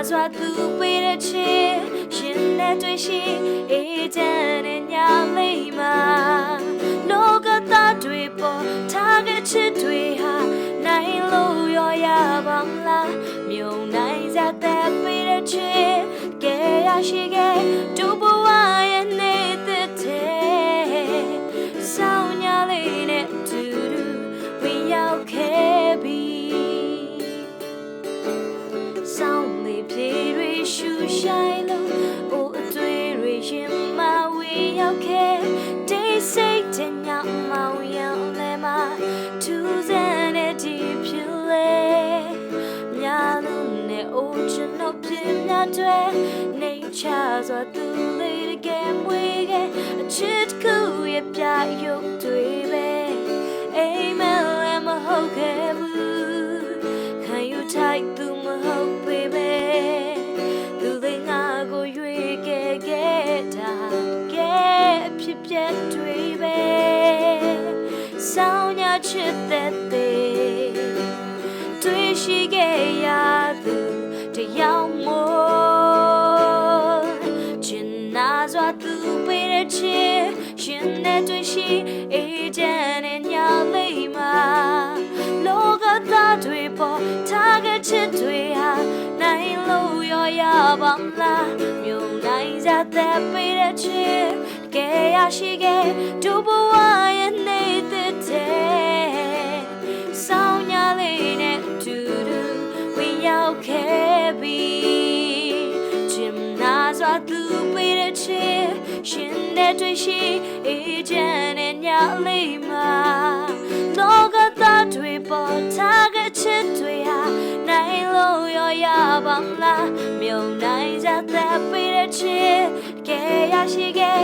စွာသူပေးတဲ့ချစ်ရှင်နဲ့တွေ့ရှိအေးချမ်းတဲ့ညလေးမှာလောကသားတွေပေါ်ထားတဲ့ချစ်တွေဟာနိုင်လို့ရပါမလားမြုံနိုင်စတဲ့ပေးတဲ့ချစ်ကဲရရှိခဲ့ဒုဘဝရဲ့နေတဲ့ဆောင်းညလေးနဲ့တူတူဝင်ရောက်ခဲ့ပြီဆောင်းလေးပြေတွေရှူရှိုင်းလို့အိုအတွေ့တွေရင်မဝင်ရောက်ခဲ့တိတ်ဆိတ်တဲ့ညမောင်ရောင်လဲမှာထူးဆန်းတဲ့ဒီဖြစ်လေများလို့နဲ့အိုချင်တော့ပြင်းများတွေနေချစွာသူလေးတကယ်မွေးခဲ့အချစ်ကူရဲ့ပြရုပ်တွေပဲအိမ်မလဲမဟုတ်ခဲ့ဘူးခံယူထိုက်သူမဟုတ်ပေပဲသူလေးငါကိုရွေးခဲ့တာကဲအဖြစ်ပြက်တွေပဲဆောင်းညချစ်တဲ့တွေ့ရှိခဲ့ရသူတယောက်မို့ချင်နာစွာသူပေးတဲ့ချစ်ရှင်နဲ့တွေ့ရှိအေးချမ်းတဲ့ညလေးမှာလောကသားတွေပေါ်ထားခဲ့ချစ်တွေဟာနိုင်လို့ရပါမလားမြုံနိုင်စတဲ့ပေးတဲ့ချစ်ကဲရရှိခဲ့ဒုဘဝရဲ့နေတဲ့ဆောင်းညလေးနဲ့တူတူဝင်ရောက်ခဲ့ပြီချင်နာစွာသူပေးတဲ့ချစ်ရှင်နဲ့တွေ့ရှိအေးချမ်းတဲ့ညလေးမှာလောကသားတွေပေါ်ထားခဲ့ချစ်တွေဟာနိုင်လို့ရပါမလားမြုံနိုင်စတဲ့ပေးတဲ့ချစ်ကဲရရှိခဲ့